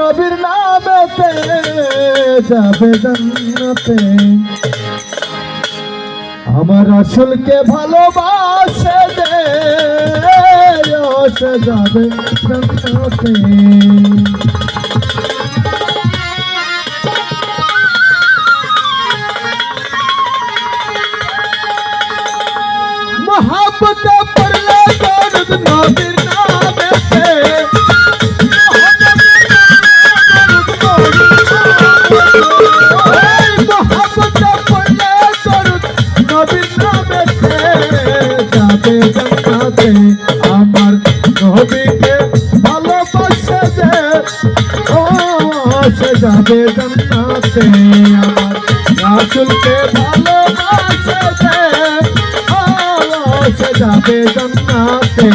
নবীর নামেতে যাবে জান্নাতে আমার রাসূলকে ভালোবাসে যে সে যাবে জান্নাতে मोहब्बत पड़ले दर्द नबीर नामेते मोहब्बत पड़ले दर्द नबीर नामेते जाबे जन्नते আমার নবীকে ভালোবাসে যে ও সে যাবে জান্নাতে আমার রাসূলকে ভালোবাসে যে সে যাবে জান্নাতে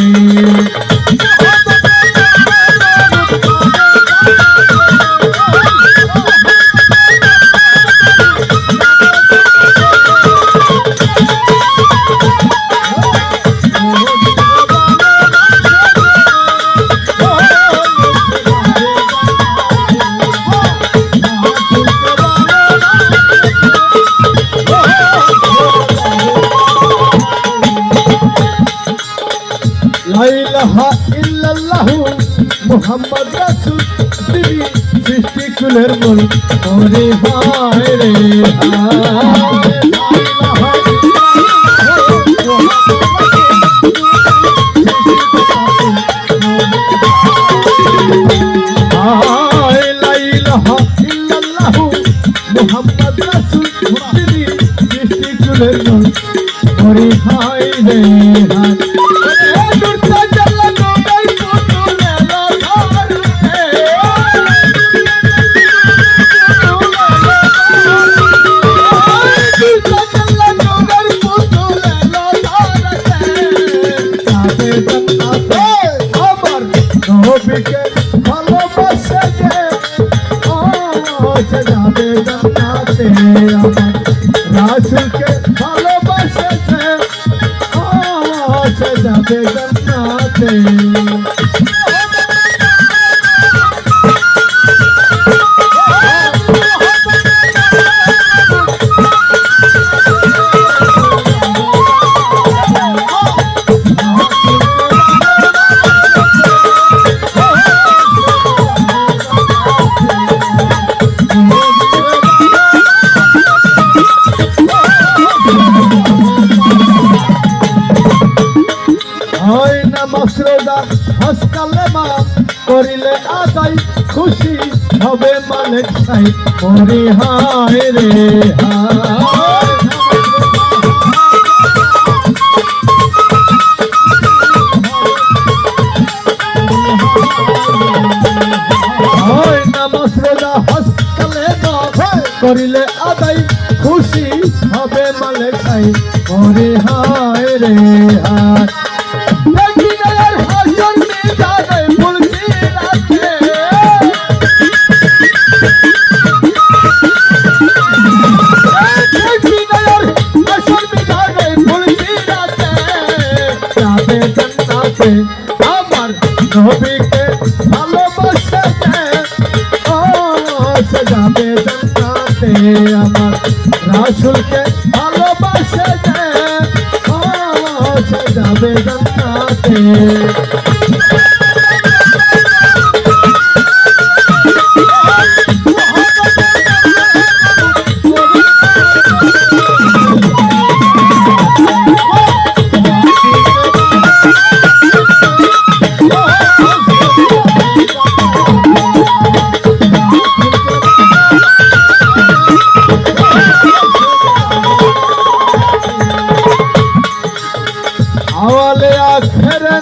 লা ইলাহা ইল্লাল্লাহু মুহাম্মদ রাসূল তিনি সৃষ্টি কুলের মূল ওরে হায় রে হায় লা ইলাহা ইল্লাল্লাহু মুহাম্মদ রাসূল তিনি সৃষ্টি কুলের মূল ওরে হায় রে হায় নবীকে ভালোবাসে যে ও সে যাবে জান্নাতে আমার রাসূলকে ভালোবাসে যে ও সে যাবে জান্নাতে মসরদা হসকালে মা করিলে আদাই খুশি হবে মালিক সাই ওরে হায় রে হায় না মসরদা হসকালে মা করিলে আদাই খুশি হবে মালিক সাই ওরে হায় রে হায় আমার নবীকে ভালোবাসে যে ও সে যাবে জান্নাতে আমার রাসূলকে ভালোবাসে যে ও সে যাবে জান্নাতে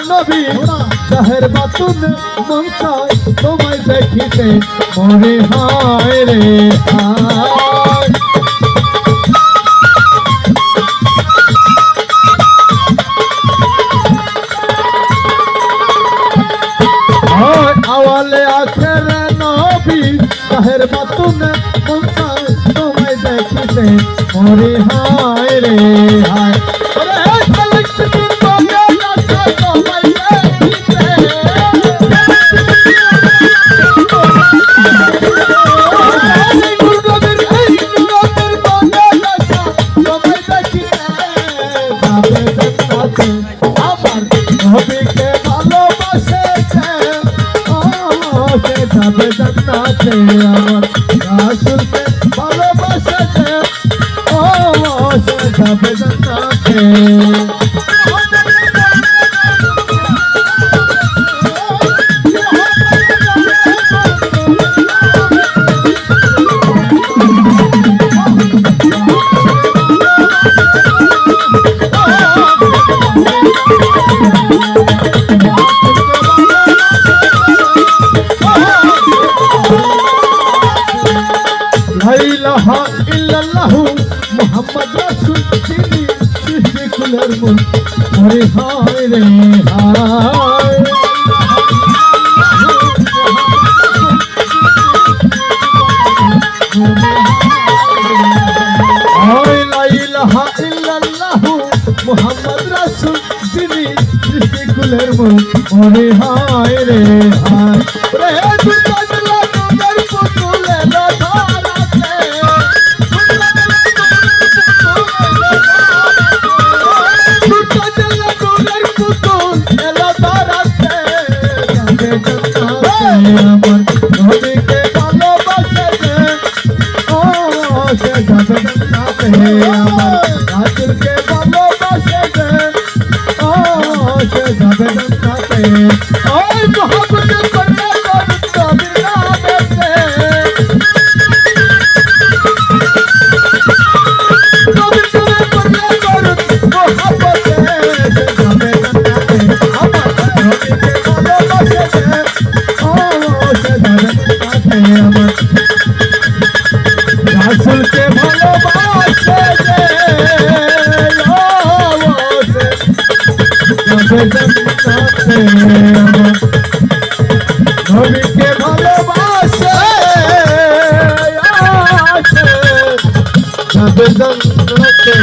নবী জাহের বাতুন মন চায় তোমায় দেখিতে মনে হায় রে হায় আওয়ালে আখের নবী জাহের বাতুন মন চায় তোমায় দেখিতে মনে হায় রে হায় যাবে জান্নাতে লা ইলাহা ইল্লাল্লাহু মুহাম্মদ রাসূল তিনি সৃষ্টি কুলের মূল ওরে হায় রে হায় লা ইলাহা ইল্লাল্লাহু মুহাম্মদ রাসূল তিনি সৃষ্টি কুলের মূল ওরে হায় রে হায় রে দুর্গা দুর্গার পুতুলে লধারাতে দুর্গা দুর্গার পুতুলে লধারাতে যাবে জান্নাতে আমার নবীকে ভালোবাসে যে ও সে যাবে জান্নাতে আমার রাসূলকে ভালোবাসে যে ও সে যাবে জান্নাতে ওই মোহাম্মদ করতে করতে বিরাদেতে নবী করে করতে করতে মোহাম্মদে সে যাবে জান্নাতে আমার নবীকে ভালোবাসে যে ও সে যাবে জান্নাতে আমার রাসূলকে ভালোবাসে যে ও সে যাবে জান্নাতে আমার নবীকে ভালোবাসে যাবে জান্নাতে